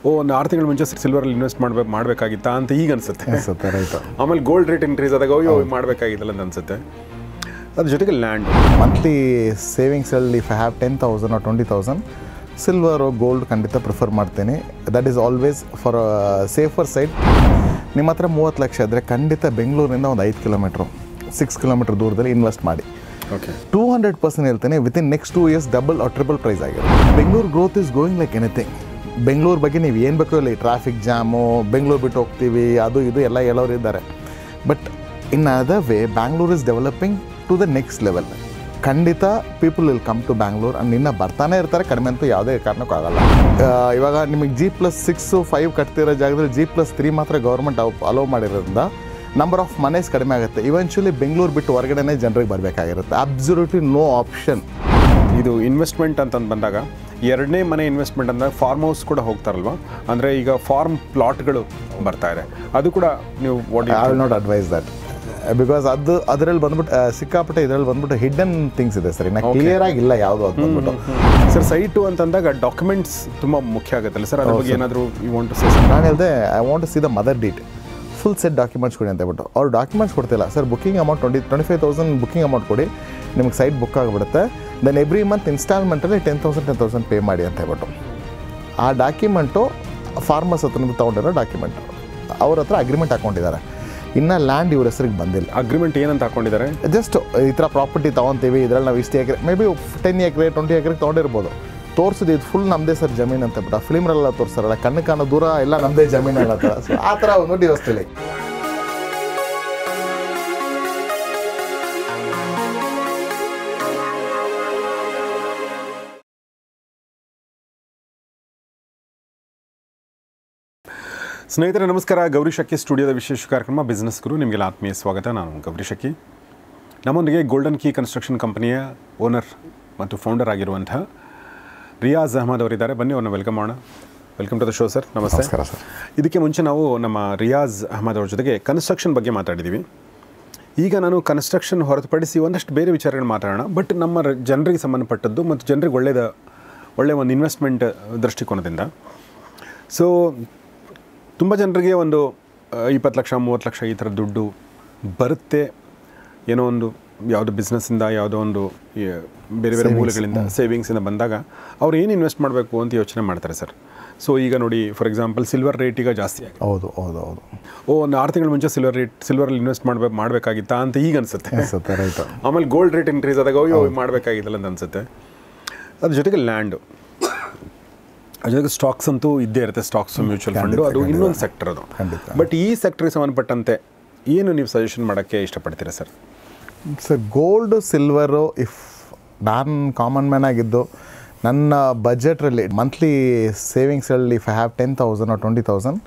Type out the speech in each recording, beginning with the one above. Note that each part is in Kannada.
ಒಂದು 6 ತಿಂಗಳ ಮುಂಚೆ ಸಿಲ್ವರಲ್ಲಿ ಇನ್ವೆಸ್ಟ್ ಮಾಡಬೇಕಾಗಿತ್ತಾ ಅಂತ ಈಗ ಅನಿಸುತ್ತೆ ರೈಟ್. ಆಮೇಲೆ ಗೋಲ್ಡ್ ರೇಟ್ ಇನ್ಕ್ರೀಸ್ ಆದಾಗ ಅಯ್ಯೋ ಮಾಡಬೇಕಾಗಿತ್ತಲ್ಲ ಅಂತ ಅನಿಸುತ್ತೆ. ಅದ್ರ ಜೊತೆಗೆ ಲ್ಯಾಂಡ್ ಮಂತ್ಲಿ ಸೇವಿಂಗ್ಸಲ್ಲಿ if I have 10,000 or 20,000 silver gold ಖಂಡಿತ ಪ್ರಿಫರ್ ಮಾಡ್ತೀನಿ. That is always for safer side. ನಿಮ್ಮ ಹತ್ರ 30 ಲಕ್ಷ ಇದ್ದರೆ ಖಂಡಿತ ಬೆಂಗಳೂರಿಂದ ಒಂದು 5 ಕಿಲೋಮೀಟ್ರು 6 ಕಿಲೋಮೀಟ್ರ್ ದೂರದಲ್ಲಿ ಇನ್ವೆಸ್ಟ್ ಮಾಡಿ. ಓಕೆ 200% ಹೇಳ್ತೇನೆ, within next 2 years double or triple price ಆಗಿದೆ. Bengaluru growth is going like anything. Bengaluru ಬಗ್ಗೆ ನೀವು ಏನು ಬೇಕೋ ಇಲ್ಲ, ಟ್ರಾಫಿಕ್ ಜಾಮು, ಬೆಂಗಳೂರು ಬಿಟ್ಟು ಹೋಗ್ತೀವಿ, ಅದು ಇದು ಎಲ್ಲ ಹೇಳೋರು ಇದ್ದಾರೆ. But in other way Bangalore is developing to the next level. ಖಂಡಿತ people will come to Bangalore and ಇನ್ನು ಬರ್ತಾನೆ ಇರ್ತಾರೆ. ಕಡಿಮೆ ಅಂತೂ ಯಾವುದೇ ಕಾರಣಕ್ಕೂ ಆಗಲ್ಲ. ಇವಾಗ ನಿಮಗೆ G+6 5 ಕಟ್ತಿರೋ ಜಾಗದಲ್ಲಿ G+3 ಮಾತ್ರ ಗೌರ್ಮೆಂಟ್ ಅಲೋ ಮಾಡಿರೋದ್ರಿಂದ ನಂಬರ್ ಆಫ್ ಮನೇಸ್ ಕಡಿಮೆ ಆಗುತ್ತೆ. ಇವೆಂಚುಲಿ ಬೆಂಗಳೂರು ಬಿಟ್ಟು ಹೊರಗಡೆನೇ ಜನರಿಗೆ ಬರಬೇಕಾಗಿರುತ್ತೆ. Absolutely no option. ಇದು ಇನ್ವೆಸ್ಟ್ಮೆಂಟ್ ಅಂತಂದು ಬಂದಾಗ ಎರಡನೇ ಮನೆ ಇನ್ವೆಸ್ಟ್ಮೆಂಟ್ ಅಂದಾಗ ಫಾರ್ಮ್ ಹೌಸ್ ಕೂಡ ಹೋಗ್ತಾರಲ್ವ, ಅಂದರೆ ಈಗ ಫಾರ್ಮ್ ಪ್ಲಾಟ್ಗಳು ಬರ್ತಾ ಇದೆ, ಅದು ಕೂಡ ನೀವು I will not advice that. Because ಅದರಲ್ಲಿ ಬಂದ್ಬಿಟ್ಟು ಸಿಕ್ಕಾಪಟ್ಟೆ ಇದರಲ್ಲಿ ಬಂದ್ಬಿಟ್ಟು ಹಿಡನ್ ಥಿಂಗ್ಸ್ ಇದೆ ಸರ್. ಇನ್ನು ಕ್ಲಿಯರ್ ಆಗಿಲ್ಲ ಯಾವುದು ಅದು ಬಂದ್ಬಿಟ್ಟು. ಸರ್ ಸೈಟು ಅಂತಂದಾಗ ಡಾಕ್ಯುಮೆಂಟ್ಸ್ ತುಂಬ ಮುಖ್ಯ ಆಗುತ್ತಲ್ಲ ಸರ್, ಅದ್ರ ಬಗ್ಗೆ ಏನಾದರೂ ಯು ವಾಂಟ್ ಟು ಸೇ? ನಾನು ಹೇಳಿದೆ I want to see the mother deed, full set documents ಕೊಡಿ ಅಂತ ಹೇಳ್ಬಿಟ್ಟು. ಅವ್ರು ಡಾಕ್ಯುಮೆಂಟ್ಸ್ ಕೊಡ್ತಿಲ್ಲ sir. Booking amount 25,000 booking amount ಕೊಡಿ, ನಿಮಗೆ ಸೈಟ್ ಬುಕ್ ಆಗಿಬಿಡುತ್ತೆ. ದೆನ್ ಎವ್ರಿ ಮಂತ್ ಇನ್ಸ್ಟಾಲ್ಮೆಂಟಲ್ಲಿ 10,000 ಪೇ ಮಾಡಿ ಅಂತ ಹೇಳ್ಬಿಟ್ಟು. ಆ ಡಾಕ್ಯುಮೆಂಟು ಫಾರ್ಮರ್ಸ್ ಹತ್ರದಿಂದ ತೊಗೊಂಡಿರೋ ಡಾಕ್ಯುಮೆಂಟು, ಅವ್ರ ಹತ್ರ ಅಗ್ರಿಮೆಂಟ್ ಹಾಕ್ಕೊಂಡಿದ್ದಾರೆ. ಇನ್ನು ಲ್ಯಾಂಡ್ ಇವ್ರ ಹೆಸರಿಗೆ ಬಂದಿಲ್ಲ. ಅಗ್ರಿಮೆಂಟ್ ಏನಂತ ಹಾಕ್ಕೊಂಡಿದ್ದಾರೆ? ಜಸ್ಟ್ ಈ ಥರ ಪ್ರಾಪರ್ಟಿ ತೊಗೊತೀವಿ, ಇದರಲ್ಲಿ ನಾವು ಇಷ್ಟು ಎಕರೆ, ಮೇ ಬಿ 10 ಎಕರೆ 20 ಎಕರೆ ತೊಗೊಂಡಿರ್ಬೋದು. ತೋರಿಸಿದ್ದು ಇದು ಫುಲ್ ನಮ್ಮದೇ ಸರ್ ಜಮೀನು ಅಂತ ಬಿಟ್ಟು. ಫಿಲ್ಮ್ರೆಲ್ಲ ತೋರಿಸ್ತಾರಲ್ಲ, ಕಣ್ಣು ಕಾಣೋ ದೂರ ಎಲ್ಲ ನಮ್ಮದೇ ಜಮೀನು ಹೇಳತ್ತರ. ಸೊ ಆ ಥರ ಒಂದು ವ್ಯವಸ್ಥೆಲಿ ಸ್ನೇಹಿತರೆ ನಮಸ್ಕಾರ. ಗೌರಿ ಶಕ್ಕಿ ಸ್ಟುಡಿಯೋದ ವಿಶೇಷ ಕಾರ್ಯಕ್ರಮ ಬಿಸ್ನೆಸ್ ಗುರು, ನಿಮಗೆಲ್ಲ ಆತ್ಮೀಯ ಸ್ವಾಗತ. ನಾನು ಗೌರಿ ಶಕ್ಕಿ. ನಮ್ಮೊಂದಿಗೆ ಗೋಲ್ಡನ್ ಕೀ ಕನ್ಸ್ಟ್ರಕ್ಷನ್ ಕಂಪನಿಯ ಓನರ್ ಮತ್ತು ಫೌಂಡರ್ ಆಗಿರುವಂತಹ ರಿಯಾಜ್ ಅಹಮದ್ ಅವರಿದ್ದಾರೆ. ಬನ್ನಿ ಅವ್ರನ್ನ ವೆಲ್ಕಮ್ ಮಾಡೋಣ. Welcome to the show sir. ನಮಸ್ತೆ. ನಮಸ್ಕಾರ ಸರ್. ಇದಕ್ಕೆ ಮುಂಚೆ ನಾವು ನಮ್ಮ ರಿಯಾಜ್ ಅಹಮದ್ ಅವ್ರ ಜೊತೆಗೆ ಕನ್ಸ್ಟ್ರಕ್ಷನ್ ಬಗ್ಗೆ ಮಾತಾಡಿದ್ದೀವಿ. ಈಗ ನಾನು ಕನ್ಸ್ಟ್ರಕ್ಷನ್ ಹೊರತುಪಡಿಸಿ ಒಂದಷ್ಟು ಬೇರೆ ವಿಚಾರಗಳು ಮಾತಾಡೋಣ. ಬಟ್ ನಮ್ಮ ಜನರಿಗೆ ಸಂಬಂಧಪಟ್ಟದ್ದು ಮತ್ತು ಜನರಿಗೆ ಒಳ್ಳೆಯ ಒಂದು ಇನ್ವೆಸ್ಟ್ಮೆಂಟ್ ದೃಷ್ಟಿಕೋನದಿಂದ. ಸೊ ತುಂಬ ಜನರಿಗೆ ಒಂದು 20 ಲಕ್ಷ 30 ಲಕ್ಷ ಈ ಥರ ದುಡ್ಡು ಬರುತ್ತೆ, ಏನೋ ಒಂದು ಯಾವುದೋ ಬಿಸ್ನೆಸ್ಸಿಂದ ಯಾವುದೋ ಒಂದು ಬೇರೆ ಬೇರೆ ಮೂಲಗಳಿಂದ ಸೇವಿಂಗ್ಸಿಂದ ಬಂದಾಗ ಅವ್ರು ಏನು ಇನ್ವೆಸ್ಟ್ ಮಾಡಬೇಕು ಅಂತ ಯೋಚನೆ ಮಾಡ್ತಾರೆ ಸರ್. ಸೊ ಈಗ ನೋಡಿ, ಫಾರ್ ಎಕ್ಸಾಂಪಲ್ ಸಿಲ್ವರ್ ರೇಟ್ ಈಗ ಜಾಸ್ತಿ ಆಗಿದೆ. ಹೌದು. ಒಂದು 6 ತಿಂಗಳ ಮುಂಚೆ ಸಿಲ್ವರಲ್ಲಿ ಇನ್ವೆಸ್ಟ್ ಮಾಡಬೇಕಾಗಿತ್ತಾ ಅಂತ ಈಗ ಅನಿಸುತ್ತೆ. ರೈಟ್. ಆಮೇಲೆ ಗೋಲ್ಡ್ ರೇಟ್ ಇನ್ಕ್ರೀಸ್ ಆದಾಗ ಅಯ್ಯೋ ಮಾಡಬೇಕಾಗಿತ್ತಲ್ಲ ಅಂತ ಅನಿಸುತ್ತೆ. ಅದ್ರ ಜೊತೆಗೆ ಲ್ಯಾಂಡು, ಅದ್ರ ಜೊತೆಗೆ ಸ್ಟಾಕ್ಸ್ ಅಂತೂ ಇದ್ದೇ ಇರುತ್ತೆ. ಸ್ಟಾಕ್ಸ್, ಮ್ಯೂಚುವಲ್ ಫಂಡು, ಅದು ಇನ್ನೊಂದು ಸೆಕ್ಟರ್ ಅದು. ಬಟ್ ಈ ಸೆಕ್ಟರ್ಗೆ ಸಂಬಂಧಪಟ್ಟಂತೆ ಏನು ನೀವು ಸಜೆಷನ್ ಮಾಡೋಕ್ಕೆ ಇಷ್ಟಪಡ್ತೀರಾ sir? Sir gold silver, if ನಾನು ಕಾಮನ್ ಮ್ಯಾನ್ ಆಗಿದ್ದು ನನ್ನ ಬಜೆಟ್ರಲ್ಲಿ ಮಂತ್ಲಿ ಸೇವಿಂಗ್ಸಲ್ಲಿ if I have 10,000 or 20,000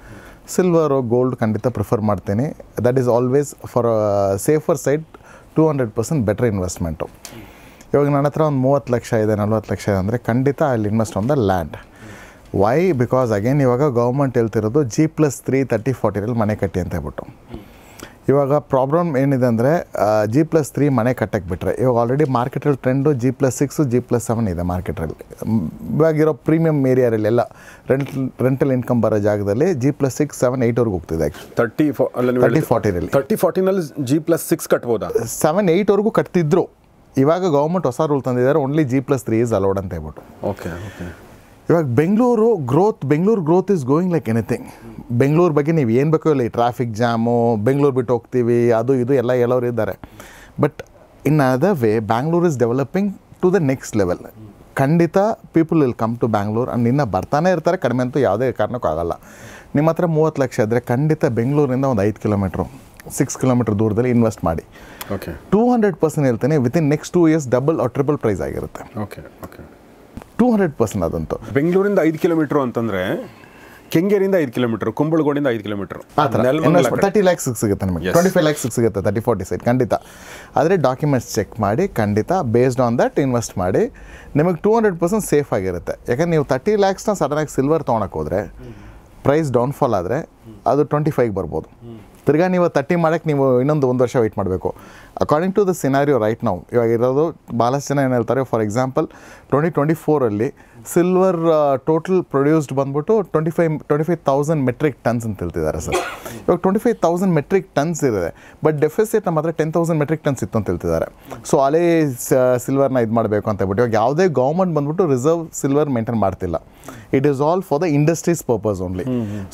silver gold ಖಂಡಿತ ಪ್ರಿಫರ್ ಮಾಡ್ತೀನಿ. That is always for safer side 200% better investment. ಇವಾಗ ನನ್ನ ಹತ್ರ ಒಂದು 30 ಲಕ್ಷ ಇದೆ, 40 ಲಕ್ಷ ಇದೆ ಅಂದರೆ ಖಂಡಿತ ಅಲ್ಲಿ invest on the land. Why? Because again ಇವಾಗ ಗೌರ್ಮೆಂಟ್ ಹೇಳ್ತಿರೋದು G+3 30-40 ಮನೆ ಕಟ್ಟಿ ಅಂತ ಹೇಳ್ಬಿಟ್ಟು. ಇವಾಗ ಪ್ರಾಬ್ಲಮ್ ಏನಿದೆ ಅಂದರೆ G+3 ಮನೆ ಕಟ್ಟಕ್ಕೆ ಬಿಟ್ಟರೆ ಇವಾಗ ಆಲ್ರೆಡಿ ಮಾರ್ಕೆಟಲ್ಲಿ ಟ್ರೆಂಡು G+6 G+7 ಇದೆ ಮಾರ್ಕೆಟಲ್ಲಿ. ಇವಾಗಿರೋ ಪ್ರೀಮಿಯಮ್ ಏರಿಯಾದಲ್ಲಿ ಎಲ್ಲ ರೆಂಟಲ್ ಇನ್ಕಮ್ ಬರೋ ಜಾಗದಲ್ಲಿ G+6 7 8ವರೆಗೂ ಹೋಗ್ತಿದೆ. 30-40ರಲ್ಲಿ 30-40ನಲ್ಲಿ G+6 ಕಟ್ಬೋದಾ? 7 8ವರೆಗೂ ಕಟ್ತಿದ್ರು. ಇವಾಗ ಗೌರ್ಮೆಂಟ್ ಹೊಸ ರೂಲ್ ತಂದಿದ್ದಾರೆ, ಓನ್ಲಿ G+3 ಈಸ್ ಅಲೌಡ್ ಅಂತ ಹೇಳ್ಬಿಟ್ಟು. ಓಕೆ. ಇವಾಗ Bengaluru growth is going like anything. Bengaluru ಬಗ್ಗೆ ನೀವು ಏನು ಬೇಕೋ ಇಲ್ಲ, ಟ್ರಾಫಿಕ್ ಜಾಮು, ಬೆಂಗಳೂರು ಬಿಟ್ಟು ಹೋಗ್ತೀವಿ, ಅದು ಇದು ಎಲ್ಲ ಹೇಳೋರು ಇದ್ದಾರೆ. But in other way Bangalore is developing to the next level. ಖಂಡಿತ people will come to Bangalore and ಇನ್ನು ಬರ್ತಾನೆ ಇರ್ತಾರೆ. ಕಡಿಮೆ ಅಂತೂ ಯಾವುದೇ ಕಾರಣಕ್ಕೂ ಆಗಲ್ಲ. ನಿಮ್ಮ ಹತ್ರ 30 ಲಕ್ಷ ಇದ್ದರೆ ಖಂಡಿತ ಬೆಂಗಳೂರಿಂದ ಒಂದು 5 ಕಿಲೋಮೀಟ್ರು 6 ಕಿಲೋಮೀಟ್ರ್ ದೂರದಲ್ಲಿ ಇನ್ವೆಸ್ಟ್ ಮಾಡಿ. ಓಕೆ 200% ಹೇಳ್ತೇನೆ, within next 2 years double or triple price ಆಗಿರುತ್ತೆ. ಓಕೆ 200% ಅದಂತೂ. ಬೆಂಗಳೂರಿಂದ 5 ಕಿಲೋಮೀಟ್ರು ಅಂತಂದರೆ ಕೆಂಗೇರಿಯಿಂದ 5 ಕಿಲೋಮೀಟ್ರ್, ಕುಂಬಳಗೋಡಿಂದ 5 ಕಿಲೋಮೀಟ್ರ್, ಆ ಥರ 30 lakhs ಸಿಗುತ್ತೆ ನಿಮಗೆ. 25 lakhs ಸಿಗುತ್ತೆ 30-40 ಸೈಡ್ ಖಂಡಿತ. ಆದರೆ ಡಾಕ್ಯುಮೆಂಟ್ಸ್ ಚೆಕ್ ಮಾಡಿ ಖಂಡಿತ ಬೇಸ್ಡ್ ಆನ್ ದಟ್ ಇನ್ವೆಸ್ಟ್ ಮಾಡಿ. ನಿಮಗೆ 200% ಸೇಫ್ ಆಗಿರುತ್ತೆ. ಯಾಕಂದ್ರೆ ನೀವು 30 lakhsನ ಸಡನ್ನಾಗಿ ಸಿಲ್ವರ್ ತೊಗೊಳಕ್ಕೆ ಹೋದರೆ ಪ್ರೈಸ್ ಡೌನ್ಫಾಲ್ ಆದರೆ ಅದು 25 ಬರ್ಬೋದು. ತಿರ್ಗಾ ನೀವು 30 ಮಾಡೋಕ್ಕೆ ನೀವು ಇನ್ನೊಂದು 1 ವರ್ಷ ವೆಯ್ಟ್ ಮಾಡಬೇಕು. According to the scenario right ನಾವು ಇವಾಗ ಇರೋದು ಭಾಳಷ್ಟು ಜನ ಏನು ಹೇಳ್ತಾರೆ, ಫಾರ್ ಎಕ್ಸಾಂಪಲ್ 2024ಅಲ್ಲಿ ಸಿಲ್ವರ್ ಟೋಟಲ್ ಪ್ರೊಡ್ಯೂಸ್ಡ್ ಬಂದ್ಬಿಟ್ಟು 25,000 ಮೆಟ್ರಿಕ್ ಟನ್ಸ್ ಅಂತ ಹೇಳ್ತಿದ್ದಾರೆ ಸರ್. ಇವಾಗ 25,000 ಮೆಟ್ರಿಕ್ ಟನ್ಸ್ ಇದೆ, ಬಟ್ ಡೆಫಿಸಿಟ್ ನಮ್ಮ ಹತ್ರ 10,000 ಮೆಟ್ರಿಕ್ ಟನ್ಸ್ ಇತ್ತು ಅಂತ ಹೇಳ್ತಿದ್ದಾರೆ. ಸೊ ಅಲ್ಲೇ ಸಿಲ್ವರ್ನ ಇದು ಮಾಡಬೇಕು ಅಂತ ಹೇಳ್ಬಿಟ್ಟು ಇವಾಗ ಯಾವುದೇ ಗೌರ್ಮೆಂಟ್ ಬಂದ್ಬಿಟ್ಟು ರಿಸರ್ವ್ ಸಿಲ್ವರ್ ಮೇಂಟೈನ್ ಮಾಡ್ತಿಲ್ಲ. It is all for the industries purpose only.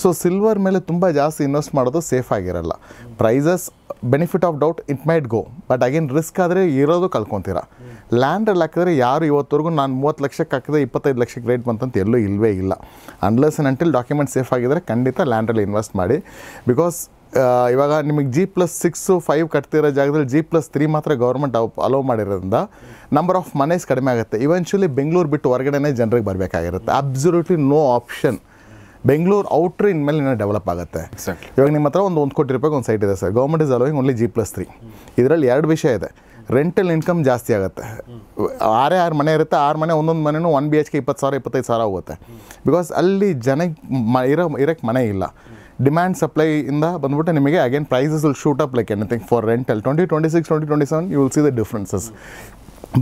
So silver ಮೇಲೆ ತುಂಬ ಜಾಸ್ತಿ ಇನ್ವೆಸ್ಟ್ ಮಾಡೋದು ಸೇಫ್ ಆಗಿರಲ್ಲ. Prices benefit of doubt it might go, but again risk ಆದರೆ ಇರೋದು ಕಳ್ಕೊತೀರಾ. ಲ್ಯಾಂಡಲ್ಲಿ ಹಾಕಿದ್ರೆ ಯಾರು ಇವತ್ತವರೆಗೂ ನಾನು 30 ಲಕ್ಷಕ್ಕೆ ಹಾಕಿದ್ರೆ 25 ಲಕ್ಷಕ್ಕೆ ರೇಟ್ ಬಂತಂತ ಎಲ್ಲೂ ಇಲ್ಲವೇ ಇಲ್ಲ. Unless and until document safe ಆಗಿದ್ರೆ ಖಂಡಿತ ಲ್ಯಾಂಡಲ್ಲಿ ಇನ್ವೆಸ್ಟ್ ಮಾಡಿ. ಬಿಕಾಸ್ ಇವಾಗ ನಿಮಗೆ G+6, 5 ಕಟ್ತಿರೋ ಜಾಗದಲ್ಲಿ G+3 ಮಾತ್ರ ಗೌರ್ಮೆಂಟ್ ಅಲೋ ಮಾಡಿರೋದ್ರಿಂದ ನಂಬರ್ ಆಫ್ ಮನೇಸ್ ಕಡಿಮೆ ಆಗುತ್ತೆ. ಇವೆಂಚುಲಿ ಬೆಂಗಳೂರು ಬಿಟ್ಟು ಹೊರಗಡೆನೇ ಜನರಿಗೆ ಬರಬೇಕಾಗಿರುತ್ತೆ. Absolutely no option. Bengaluru outer ಇನ್ಮೇಲೆ ಇನ್ನೂ ಡೆವಲಪ್ ಆಗುತ್ತೆ. ಇವಾಗ ನಿಮ್ಮ ಹತ್ರ ಒಂದು 1 ಕೋಟಿ ರೂಪಾಯಿಗೆ ಒಂದು ಸೈಟ್ ಇದೆ sir. Government is allowing only G+3. ಇದರಲ್ಲಿ 2 ವಿಷಯ ಇದೆ. ರೆಂಟಲ್ ಇನ್ಕಮ್ ಜಾಸ್ತಿ ಆಗುತ್ತೆ. 6 ಮನೆ ಇರುತ್ತೆ, 6 ಮನೆ ಒಂದೊಂದು ಮನೆಯೂ 1 BHK 20,000 25,000 ಹೋಗುತ್ತೆ. ಬಿಕಾಸ್ ಅಲ್ಲಿ ಇರೋಕ್ಕೆ ಮನೆ ಇಲ್ಲ. ಡಿಮ್ಯಾಂಡ್ ಸಪ್ಲೈಯಿಂದ ಬಂದ್ಬಿಟ್ಟು ನಿಮಗೆ again prices will shoot up like anything for rental. 2026, 2027 you will see the differences.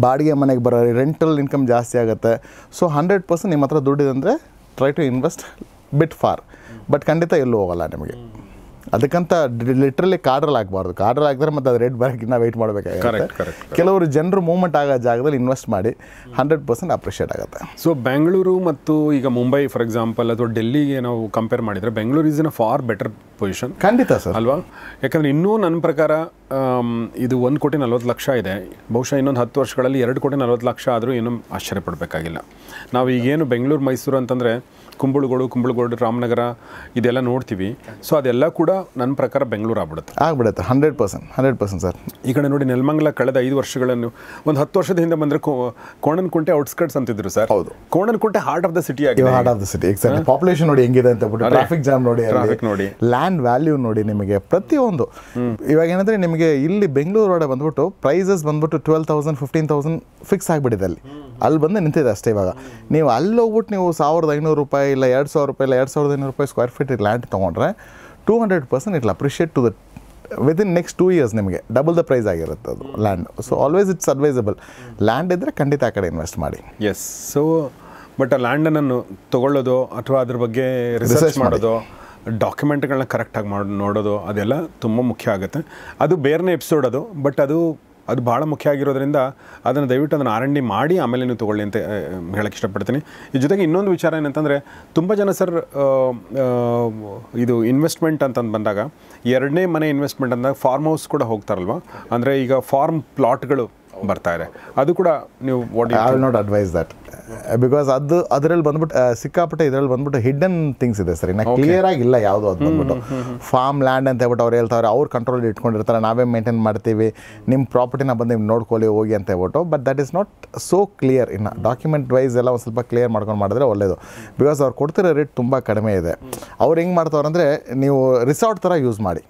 ಬಾಡಿಗೆ ಮನೆಗೆ ಬರೋ ರೆಂಟಲ್ ಇನ್ಕಮ್ ಜಾಸ್ತಿ ಆಗುತ್ತೆ. ಸೊ 100% ನಿಮ್ಮ ಹತ್ರ ದುಡ್ಡಿದೆ ಅಂದರೆ try to invest bit far. But ಖಂಡಿತ ಎಲ್ಲೂ ಹೋಗಲ್ಲ ನಿಮಗೆ. ಅದಕ್ಕಂತ ಲಿಟ್ರಲಿ ಕಾರ್ಡ್ರಲ್ಲಿ ಆಗಬಾರ್ದು. ಕಾರ್ಡ್ರಲ್ಲಿ ಆಗಿದ್ರೆ ಮತ್ತು ಅದು ರೇಟ್ ಬರೋಕ್ಕಿಂತ ವೆಯ್ಟ್ ಮಾಡಬೇಕಾಗುತ್ತೆ. ಕೆಲವರು ಜನರು ಮೂವ್ಮೆಂಟ್ ಆಗೋ ಜಾಗದಲ್ಲಿ ಇನ್ವೆಸ್ಟ್ ಮಾಡಿ 100% ಅಪ್ರಿಷಿಯೇಟ್ ಆಗುತ್ತೆ. ಸೊ ಬೆಂಗಳೂರು ಮತ್ತು ಈಗ ಮುಂಬೈ ಫಾರ್ ಎಕ್ಸಾಂಪಲ್ ಅಥವಾ ಡೆಲ್ಲಿಗೆ ನಾವು ಕಂಪೇರ್ ಮಾಡಿದರೆ Bengaluru is in a for better position. ಖಂಡಿತ ಸರ್ ಅಲ್ವಾ? ಯಾಕಂದರೆ ಇನ್ನೂ ನನ್ನ ಪ್ರಕಾರ ಇದು 1,40,00,000 ಇದೆ. ಬಹುಶಃ ಇನ್ನೊಂದು 10 ವರ್ಷಗಳಲ್ಲಿ 2,40,00,000 ಆದರೂ ಏನೂ ಆಶ್ಚರ್ಯಪಡಬೇಕಾಗಿಲ್ಲ. ನಾವು ಈಗೇನು ಬೆಂಗಳೂರು ಮೈಸೂರು ಅಂತಂದರೆ ಕುಂಬಳಗೋಡು ರಾಮನಗರ ಇದೆಲ್ಲ ನೋಡ್ತೀವಿ. ಸೊ ಅದೆಲ್ಲ ಕೂಡ ನನ್ನ ಪ್ರಕಾರ ಬೆಂಗಳೂರು ಆಗ್ಬಿಡುತ್ತೆ 100% ಸರ್. ಈ ಕಡೆ ನೋಡಿ ನೆಲಮಂಗಲ ಕಳೆದ 5 ವರ್ಷಗಳನ್ನು ಒಂದು 10 ವರ್ಷದ ಹಿಂದೆ ಬಂದರೆ ಕೋಣನಕುಂಟೆ ಔಟ್ಸ್ಕರ್ಟ್ಸ್ ಅಂತಿದ್ರು ಸರ್. ಹೌದು, Konanakunte heart of the city ಆಗಿದೆ. Heart of the city exactly. Population ನೋಡಿ ಹೆಂಗಿದೆ ಅಂತ ಬಿಟ್ಟು, ಟ್ರಾಫಿಕ್ ಜಾಮ್ ನೋಡಿ, ಲ್ಯಾಂಡ್ ವ್ಯಾಲ್ಯೂ ನೋಡಿ, ನಿಮಗೆ ಪ್ರತಿಯೊಂದು. ಇವಾಗ ಏನಂದ್ರೆ ನಿಮಗೆ ಇಲ್ಲಿ ಬೆಂಗಳೂರು ಒಳಗೆ ಬಂದ್ಬಿಟ್ಟು ಪ್ರೈಸಸ್ ಬಂದ್ಬಿಟ್ಟು 12,000 15,000 ಫಿಕ್ಸ್ ಆಗಿಬಿಟ್ಟಿದೆ. ಅಲ್ಲಿ ಬಂದು ನಿಂತಿದೆ ಅಷ್ಟೇ. ಇವಾಗ ನೀವು ಅಲ್ಲಿ ಹೋಗ್ಬಿಟ್ಟು ನೀವು 1,500 ರೂಪಾಯಿ ಇಲ್ಲ 2,000 ರೂಪಾಯಿ ಇಲ್ಲ 2,500 ರೂಪಾಯಿ ಸ್ಕ್ವೇರ್ ಫೀಟ್ ಲ್ಯಾಂಡ್ ತೊಗೊಂಡ್ರೆ 200% it appreciate to the within next 2 years ನಿಮಗೆ ಡಬಲ್ ದ ಪ್ರೈಸ್ ಆಗಿರುತ್ತೆ ಅದು land. So always it's advisable. Land ಇದ್ದರೆ ಖಂಡಿತ ಆ ಕಡೆ ಇನ್ವೆಸ್ಟ್ ಮಾಡಿ. ಎಸ್. ಸೊ ಬಟ್ ಆ ಲ್ಯಾಂಡನ್ನು ತೊಗೊಳ್ಳೋದು ಅಥವಾ ಅದ್ರ ಬಗ್ಗೆ ರಿಸರ್ಚ್ ಮಾಡೋದು, ಡಾಕ್ಯುಮೆಂಟ್ಗಳನ್ನ ಕರೆಕ್ಟಾಗಿ ನೋಡೋದು ಅದೆಲ್ಲ ತುಂಬ ಮುಖ್ಯ ಆಗುತ್ತೆ. ಅದು ಬೇರೆನೇ ಎಪಿಸೋಡ್ ಅದು. ಬಟ್ ಅದು ಭಾಳ ಮುಖ್ಯ ಆಗಿರೋದ್ರಿಂದ ಅದನ್ನು ದಯವಿಟ್ಟು ಅದನ್ನು R&D ಮಾಡಿ ಆಮೇಲೆ ನೀವು ತೊಗೊಳ್ಳಿ ಅಂತ ಹೇಳಕ್ಕೆ ಇಷ್ಟಪಡ್ತೀನಿ. ಈ ಜೊತೆಗೆ ಇನ್ನೊಂದು ವಿಚಾರ ಏನಂತಂದರೆ ತುಂಬ ಜನ ಸರ್ ಇದು ಇನ್ವೆಸ್ಟ್ಮೆಂಟ್ ಅಂತಂದು ಬಂದಾಗ 2ನೇ ಮನೆ ಇನ್ವೆಸ್ಟ್ಮೆಂಟ್ ಅಂದಾಗ ಫಾರ್ಮ್ ಹೌಸ್ ಕೂಡ ಹೋಗ್ತಾರಲ್ವ. ಅಂದರೆ ಈಗ ಫಾರ್ಮ್ ಪ್ಲಾಟ್ಗಳು ಬರ್ತಾ ಇದೆ. ಅದು ಕೂಡ ನೀವು I will not advice that. Because ಅದರಲ್ಲಿ ಬಂದ್ಬಿಟ್ಟು ಸಿಕ್ಕಾಪಟ್ಟೆ ಇದರಲ್ಲಿ ಬಂದ್ಬಿಟ್ಟು ಹಿಡನ್ ಥಿಂಗ್ಸ್ ಇದೆ ಸರ್. ಇನ್ನು ಕ್ಲಿಯರ್ ಆಗಿಲ್ಲ ಯಾವುದು. ಅದು ಬಂದ್ಬಿಟ್ಟು ಫಾರ್ಮ್ ಲ್ಯಾಂಡ್ ಅಂತ ಹೇಳ್ಬಿಟ್ಟು ಅವ್ರು ಹೇಳ್ತಾರೆ, ಅವ್ರು ಕಂಟ್ರೋಲ್ ಇಟ್ಕೊಂಡಿರ್ತಾರೆ, ನಾವೇ ಮೇಂಟೈನ್ ಮಾಡ್ತೀವಿ, ನಿಮ್ಮ ಪ್ರಾಪರ್ಟಿನ ಬಂದು ನೀವು ನೋಡ್ಕೊಳ್ಳಿ ಹೋಗಿ ಅಂತ ಹೇಳ್ಬಿಟ್ಟು. But that is not so clear. ಇನ್ನು ಡಾಕ್ಯುಮೆಂಟ್ ವೈಸ್ ಎಲ್ಲ ಒಂದು ಸ್ವಲ್ಪ ಕ್ಲಿಯರ್ ಮಾಡ್ಕೊಂಡು ಮಾಡಿದ್ರೆ ಒಳ್ಳೆಯದು. ಬಿಕಾಸ್ ಅವ್ರು ಕೊಡ್ತಿರೋ ರೇಟ್ ತುಂಬ ಕಡಿಮೆ ಇದೆ. ಅವ್ರು ಹೆಂಗೆ ಮಾಡ್ತಾವ್ರೆ ಅಂದರೆ, ನೀವು ರಿಸಾರ್ಟ್ ಥರ ಯೂಸ್ ಮಾಡಿ.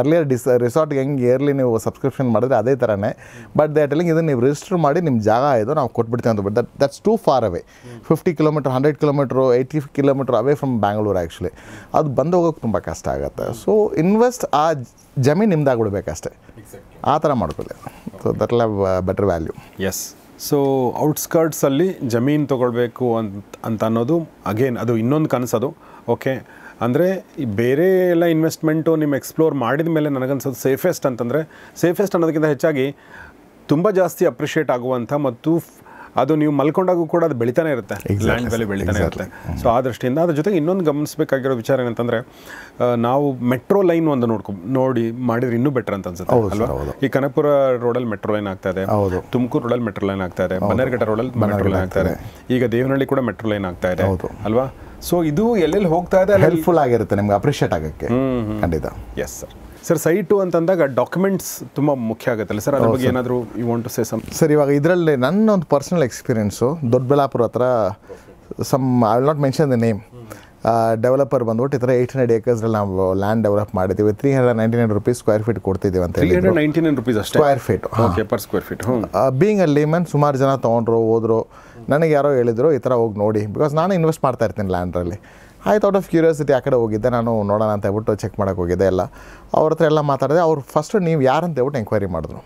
ಅರ್ಲಿಯರ್ ರಿಸಾರ್ಟ್ಗೆ ಹೆಂಗೆ ಇಯರ್ಲಿ ನೀವು ಸಬ್ಸ್ಕ್ರಿಪ್ಷನ್ ಮಾಡಿದ್ರೆ ಅದೇ ಥರನೇ. ಬಟ್ ದೇ ಟೆಲಿಂಗ್ ಇದನ್ನು ನೀವು ರಿಜಿಸ್ಟರ್ ಮಾಡಿ ನಿಮ್ಮ ಜಾಗ ಇದು ನಾವು ಕೊಟ್ಬಿಡ್ತೀವಿ ಅಂತ. But that's too far away. 50 kilometre 100 kilometre 80 kilometre away from Bangalore actually. ಅದು ಬಂದು ಹೋಗೋಕ್ಕೆ ತುಂಬ ಕಷ್ಟ ಆಗುತ್ತೆ. ಸೊ ಇನ್ವೆಸ್ಟ್ ಆ ಜಮೀನು ನಿಮ್ದಾಗ್ಬಿಡ್ಬೇಕಷ್ಟೇ. ಆ ಥರ ಮಾಡ್ಕೊಳ್ಳಿ. So that will have better value. Yes. So ಔಟ್ಸ್ಕರ್ಟ್ಸಲ್ಲಿ ಜಮೀನು ತೊಗೊಳ್ಬೇಕು ಅಂತ ಅನ್ನೋದು ಅಗೇನ್ ಅದು ಇನ್ನೊಂದು ಕನಸದು. ಓಕೆ, ಅಂದರೆ ಈ ಬೇರೆ ಎಲ್ಲ ಇನ್ವೆಸ್ಟ್ಮೆಂಟು ನಿಮ್ಮ ಎಕ್ಸ್ಪ್ಲೋರ್ ಮಾಡಿದ ಮೇಲೆ ನನಗನ್ಸೋದು ಸೇಫೆಸ್ಟ್ ಅಂತಂದರೆ, ಸೇಫೆಸ್ಟ್ ಅನ್ನೋದಕ್ಕಿಂತ ಹೆಚ್ಚಾಗಿ ತುಂಬ ಜಾಸ್ತಿ ಅಪ್ರಿಷಿಯೇಟ್ ಆಗುವಂಥ ಮತ್ತು ಅದು ನೀವು ಮಲ್ಕೊಂಡಾಗೂ ಕೂಡ ಅದು ಬೆಳಿತಾನೆ ಇರುತ್ತೆ, ಲ್ಯಾಂಡ್ ವ್ಯಾಲ್ಯೂ ಬೆಳಿತಾನೆ ಇರುತ್ತೆ. ಸೊ ಆ ದೃಷ್ಟಿಯಿಂದ ಅದ್ರ ಜೊತೆಗೆ ಇನ್ನೊಂದು ಗಮನಿಸಬೇಕಾಗಿರೋ ವಿಚಾರ ಏನಂತಂದರೆ, ನಾವು ಮೆಟ್ರೋ ಲೈನ್ ಒಂದು ನೋಡಿ ಮಾಡಿದ್ರೆ ಇನ್ನೂ ಬೆಟರ್ ಅಂತ ಅನ್ಸುತ್ತೆ ಅಲ್ವಾ. ಈ ಕನಕಪುರ ರೋಡಲ್ಲಿ ಮೆಟ್ರೋ ಲೈನ್ ಆಗ್ತಾ ಇದೆ, ತುಮಕೂರು ರೋಡಲ್ಲಿ ಮೆಟ್ರೋ ಲೈನ್ ಆಗ್ತಾ ಇದೆ, ಬನ್ನೇರುಘಟ್ಟ ರೋಡಲ್ಲಿ ಮೆಟ್ರೋ ಲೈನ್ ಆಗ್ತಾ ಇದೆ, ಈಗ ದೇವನಹಳ್ಳಿ ಕೂಡ ಮೆಟ್ರೋ ಲೈನ್ ಆಗ್ತಾ ಇದೆ ಅಲ್ವಾ. ಸೊ ಇದು ಎಲ್ಲೆಲ್ಲಿ ಹೋಗ್ತಾ ಇದೆ ಹೆಲ್ಪ್ಫುಲ್ ಆಗಿರುತ್ತೆ ನಿಮ್ಗೆ ಅಪ್ರಿಷಿಯೇಟ್ ಆಗೋಕ್ಕೆ ಖಂಡಿತ. Yes sir. ಸರ್ ಸೈಟು ಅಂತಂದಾಗ ಡಾಕ್ಯುಮೆಂಟ್ಸ್ ತುಂಬ ಮುಖ್ಯ ಆಗುತ್ತಲ್ಲ ಸರ್, ಅದ್ರ ಬಗ್ಗೆ ಏನಾದರೂ you want to say some? Sir ಇವಾಗ ಇದರಲ್ಲಿ ನನ್ನ ಒಂದು ಪರ್ಸನಲ್ ಎಕ್ಸ್ಪೀರಿಯೆನ್ಸು, ದೊಡ್ಡಬಳ್ಳಾಪುರ ಹತ್ರ I will not mention the name, developer ಬಂದ್ಬಿಟ್ಟು ಈ ಥರ 800 acresರಲ್ಲಿ ನಾವು ಲ್ಯಾಂಡ್ ಡೆವಲಪ್ ಮಾಡಿದ್ದೀವಿ, 399 rupees ಸ್ಕ್ವೇರ್ ಫೀಟ್ ಕೊಡ್ತಿದ್ದೀವಿ ಅಂತ ಹೇಳಿ. 399 rupees ಅಷ್ಟೇ square feet. Okay, per square feet. Being a layman ಸುಮಾರು ಜನ ತೊಗೊಂಡ್ರು ಹೋದರು. ನನಗೆ ಯಾರೋ ಹೇಳಿದ್ರು ಈ ಥರ ಹೋಗಿ ನೋಡಿ, ಬಿಕಾಸ್ ನಾನು ಇನ್ವೆಸ್ಟ್ ಮಾಡ್ತಾ ಇರ್ತೀನಿ ಲ್ಯಾಂಡ್ರಲ್ಲಿ. ಆಯ್ತು, ಔಟ್ ಆಫ್ ಕ್ಯೂರಿಯಾಸಿಟಿ ಆ ಕಡೆ ಹೋಗಿದ್ದೆ, ನಾನು ನೋಡೋಣ ಅಂತ ಹೇಳ್ಬಿಟ್ಟು ಚೆಕ್ ಮಾಡೋಕ್ಕೆ ಹೋಗಿದ್ದೆ ಎಲ್ಲ. ಅವ್ರ ಹತ್ರ ಎಲ್ಲ ಮಾತಾಡಿದೆ. ಅವ್ರು ಫಸ್ಟು ನೀವು ಯಾರು ಅಂತ ಹೇಳ್ಬಿಟ್ಟು ಎಂಕ್ವೈರಿ ಮಾಡಿದ್ರು,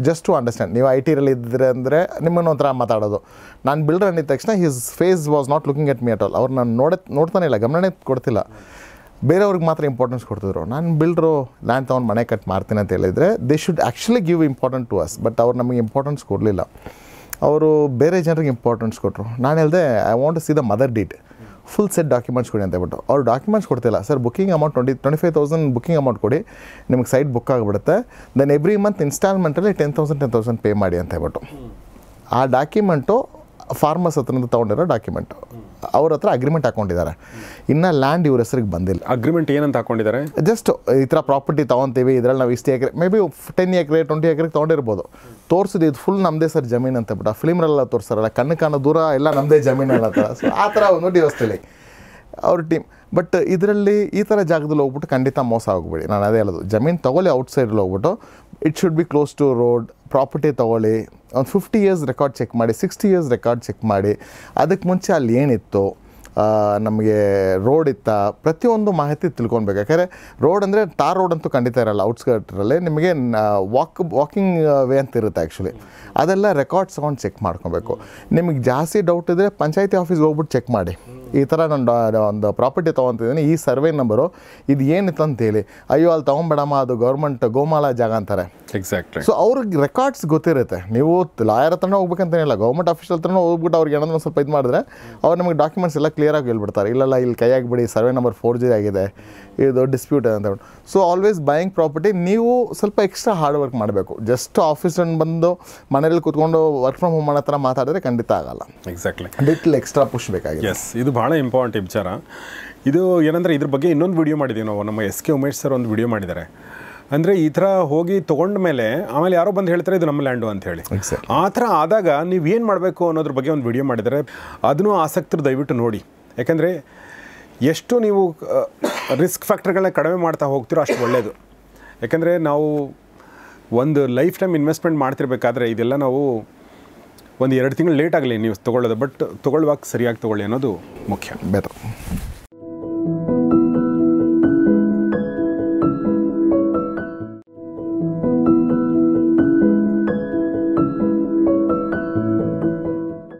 ಜಸ್ಟ್ ಟು ಅಂಡರ್ಸ್ಟ್ಯಾಂಡ್. ನೀವು IT-ರಲ್ಲಿ ಇದ್ದರೆ ಅಂದರೆ ನಿಮ್ಮನ್ನು ಒಂಥರ ಮಾತಾಡೋದು. ನಾನು ಬಿಲ್ಡರ್ ಅಂದಿದ ತಕ್ಷಣ his face was not looking at me at all. ಅವ್ರು ನಾನು ನೋಡ್ತಾನೆ ಇಲ್ಲ, ಗಮನನೇ ಕೊಡ್ತಿಲ್ಲ. ಬೇರೆಯವ್ರಿಗೆ ಮಾತ್ರ ಇಂಪಾರ್ಟೆನ್ಸ್ ಕೊಡ್ತಿದ್ರು. ನಾನು ಬಿಲ್ಡ್ರು ಲ್ಯಾಂಡ್ ತೊಗೊಂಡು ಮನೆ ಕಟ್ ಮಾಡ್ತೀನಿ ಅಂತ ಹೇಳಿದರೆ they should actually give important to us. But ಅವ್ರು ನಮಗೆ ಇಂಪಾರ್ಟೆನ್ಸ್ ಕೊಡಲಿಲ್ಲ. ಅವರು ಬೇರೆ ಜನರಿಗೆ ಇಂಪಾರ್ಟೆನ್ಸ್ ಕೊಟ್ಟರು. ನಾನು ಹೇಳಿದೆ I want to see the mother deed, full set documents ಕೊಡಿ ಅಂತ ಹೇಳ್ಬಿಟ್ಟು. ಅವ್ರು ಡಾಕ್ಯುಮೆಂಟ್ಸ್ ಕೊಡ್ತಿಲ್ಲ. Sir booking amount 25,000 booking amount ಕೊಡಿ, ನಿಮಗೆ ಸೈಟ್ ಬುಕ್ ಆಗಿಬಿಡುತ್ತೆ. ದೆನ್ ಎವ್ರಿ ಮಂತ್ ಇನ್ಸ್ಟಾಲ್ಮೆಂಟಲ್ಲಿ 10,000 ಪೇ ಮಾಡಿ ಅಂತ ಹೇಳ್ಬಿಟ್ಟು. ಆ ಡಾಕ್ಯುಮೆಂಟು ಫಾರ್ಮರ್ಸ್ ಹತ್ರದಿಂದ ತೊಗೊಂಡಿರೋ ಡಾಕ್ಯುಮೆಂಟು. ಅವ್ರ ಹತ್ರ ಅಗ್ರಿಮೆಂಟ್ ಹಾಕ್ಕೊಂಡಿದ್ದಾರೆ. ಇನ್ನು ಲ್ಯಾಂಡ್ ಇವ್ರ ಹೆಸರಿಗೆ ಬಂದಿಲ್ಲ. ಅಗ್ರಿಮೆಂಟ್ ಏನಂತ ಹಾಕ್ಕೊಂಡಿದ್ದಾರೆ? ಜಸ್ಟ್ ಈ ಥರ ಪ್ರಾಪರ್ಟಿ ತೊಗೊತೀವಿ, ಇದರಲ್ಲಿ ನಾವು ಇಷ್ಟು ಎಕರೆ, ಮೇ ಬಿ 10 ಎಕರೆ 20 ಎಕರೆಗೆ ತೊಗೊಂಡಿರ್ಬೋದು. ತೋರಿಸಿದ್ದು ಇದು ಫುಲ್ ನಮ್ಮದೇ ಸರ್ ಜಮೀನು ಅಂತ ಬಿಟ್ಟು. ಆ ಫಿಲ್ಮ್ರೆಲ್ಲ ತೋರಿಸ್ತಾರಲ್ಲ, ಕಣ್ಣು ಕಾಣೋ ದೂರ ಎಲ್ಲ ನಮ್ಮದೇ ಜಮೀನು ಅನ್ನೋ ಥರ. ಸೊ ಆ ಥರ ಒಂದು ವ್ಯವಸ್ಥೆಲಿ ಅವ್ರ ಟೀಮ್. ಬಟ್ ಇದರಲ್ಲಿ ಈ ಥರ ಜಾಗದಲ್ಲಿ ಹೋಗ್ಬಿಟ್ಟು ಖಂಡಿತ ಮೋಸ ಹೋಗ್ಬೇಡಿ. ನಾನು ಅದೇ ಹೇಳೋದು, ಜಮೀನು ತೊಗೊಳ್ಳಿ, ಔಟ್ಸೈಡಲ್ಲಿ ಹೋಗ್ಬಿಟ್ಟು it should be close to road. Property ತೊಗೊಳ್ಳಿ, ಒಂದು 50 ಇಯರ್ಸ್ ರೆಕಾರ್ಡ್ ಚೆಕ್ ಮಾಡಿ, 60 ಇಯರ್ಸ್ ರೆಕಾರ್ಡ್ ಚೆಕ್ ಮಾಡಿ. ಅದಕ್ಕೆ ಮುಂಚೆ ಅಲ್ಲಿ ಏನಿತ್ತು, ನಮಗೆ ರೋಡ್ ಇತ್ತಾ, ಪ್ರತಿಯೊಂದು ಮಾಹಿತಿ ತಿಳ್ಕೊಳ್ಬೇಕು. ಯಾಕಂದರೆ ರೋಡ್ ಅಂದರೆ ಟಾರ್ ರೋಡ್ ಅಂತೂ ಖಂಡಿತ ಇರಲ್ಲ. ಔಟ್ಸ್ಕರ್ಟ್ರಲ್ಲಿ ನಿಮಗೆ ವಾಕಿಂಗ್ ವೇ ಅಂತ ಇರುತ್ತೆ ಆ್ಯಕ್ಚುಲಿ. ಅದೆಲ್ಲ ರೆಕಾರ್ಡ್ಸ್ ತೊಗೊಂಡು ಚೆಕ್ ಮಾಡ್ಕೊಬೇಕು. ನಿಮಗೆ ಜಾಸ್ತಿ ಡೌಟ್ ಇದ್ದರೆ ಪಂಚಾಯತಿ ಆಫೀಸ್ಗೆ ಹೋಗ್ಬಿಟ್ಟು ಚೆಕ್ ಮಾಡಿ. ಈ ಥರ ನಾನು ಒಂದು ಪ್ರಾಪರ್ಟಿ ತೊಗೊತಿದ್ದೀನಿ, ಈ ಸರ್ವೆ ನಂಬರು ಇದು ಏನಿತ್ತು ಅಂತೇಳಿ. ಅಯ್ಯೋ ಅಲ್ಲಿ ತೊಗೊಂಬೇಡಮ್ಮ, ಅದು ಗೌರ್ಮೆಂಟ್ ಗೋಮಾಳ ಜಾಗ ಅಂತಾರೆ. ಎಕ್ಸಾಕ್ಟ್ಲಿ. ಸೊ ಅವ್ರಿಗೆ ರೆಕಾರ್ಡ್ಸ್ ಗೊತ್ತಿರುತ್ತೆ. ನೀವು ಲಾಯರ್ ಹತ್ರನೇ ಹೋಗ್ಬೇಕಂತೇನಿಲ್ಲ, ಗೌರ್ಮೆಂಟ್ ಆಫೀಸ್ ಹತ್ರನೂ ಹೋಗ್ಬಿಟ್ಟು ಅವ್ರಿಗೆ ಏನಾದರೂ ಒಂದು ಸ್ವಲ್ಪ ಇದು ಮಾಡಿದ್ರೆ ಅವ್ರು ನಮಗೆ ಡಾಕ್ಯುಮೆಂಟ್ಸ್ ಎಲ್ಲ ಕ್ಲಿಯರಾಗಿ ಹೇಳ್ಬಿಡ್ತಾರೆ. ಇಲ್ಲ ಇಲ್ಲಿ ಕೈ ಆಗಿಬಿಡಿ, ಸರ್ವೆ ನಂಬರ್ 4G ಆಗಿದೆ, ಇದು ಡಿಸ್ಪ್ಯೂಟ್ ಅಂತ ಹೇಳ್ಬಿಟ್ಟು. ಸೊ ಆಲ್ವೇಸ್ ಬೈಯಿಂಗ್ ಪ್ರಾಪರ್ಟಿ ನೀವು ಸ್ವಲ್ಪ ಎಕ್ಸ್ಟ್ರಾ ಹಾರ್ಡ್ ವರ್ಕ್ ಮಾಡಬೇಕು. ಜಸ್ಟ್ ಆಫೀಸಲ್ಲಿ ಬಂದು ಮನೇಲಿ ಕೂತ್ಕೊಂಡು ವರ್ಕ್ ಫ್ರಮ್ ಹೋಮ್ ಮಾಡೋ ಥರ ಮಾತಾಡಿದ್ರೆ ಖಂಡಿತ ಆಗಲ್ಲ. ಎಕ್ಸಾಕ್ಟ್ಲಿ. ಲಿಟ್ಲ್ ಎಕ್ಸ್ಟ್ರಾ ಪುಷ್ ಬೇಕಾಗಿದೆ. ಎಸ್, ಇದು ಭಾಳ ಇಂಪಾರ್ಟೆಂಟ್ ವಿಚಾರ. ಇದು ಏನಂದರೆ ಇದ್ರ ಬಗ್ಗೆ ಇನ್ನೊಂದು ವಿಡಿಯೋ ಮಾಡಿದ್ದೀವಿ ನಾವು. ನಮ್ಮ SK ಉಮೇಶ್ ಸರ್ ಒಂದು ವಿಡಿಯೋ ಮಾಡಿದ್ದಾರೆ. ಅಂದರೆ ಈ ಥರ ಹೋಗಿ ತೊಗೊಂಡ ಮೇಲೆ ಆಮೇಲೆ ಯಾರೋ ಬಂದು ಹೇಳ್ತಾರೆ ಇದು ನಮ್ಮ ಲ್ಯಾಂಡು ಅಂತ ಹೇಳಿ. ಆ ಥರ ಆದಾಗ ನೀವು ಏನು ಮಾಡಬೇಕು ಅನ್ನೋದ್ರ ಬಗ್ಗೆ ಒಂದು ವಿಡಿಯೋ ಮಾಡಿದ್ದಾರೆ. ಅದನ್ನು ಆಸಕ್ತರು ದಯವಿಟ್ಟು ನೋಡಿ. ಯಾಕೆಂದರೆ ಎಷ್ಟು ನೀವು ರಿಸ್ಕ್ ಫ್ಯಾಕ್ಟರ್ಗಳನ್ನ ಕಡಿಮೆ ಮಾಡ್ತಾ ಹೋಗ್ತೀರೋ ಅಷ್ಟು ಒಳ್ಳೆಯದು. ಯಾಕೆಂದರೆ ನಾವು ಒಂದು ಲೈಫ್ ಟೈಮ್ ಇನ್ವೆಸ್ಟ್ಮೆಂಟ್ ಮಾಡ್ತಿರ್ಬೇಕಾದ್ರೆ ಇದೆಲ್ಲ ನಾವು ಒಂದು 2 ತಿಂಗಳು ಲೇಟ್ ಆಗಲಿ ನೀವು ತೊಗೊಳ್ಳೋದು, ಬಟ್ ತೊಗೊಳ್ಳುವಾಗ ಸರಿಯಾಗಿ ತೊಗೊಳ್ಳಿ ಅನ್ನೋದು ಮುಖ್ಯ. ಬೆಟರ್.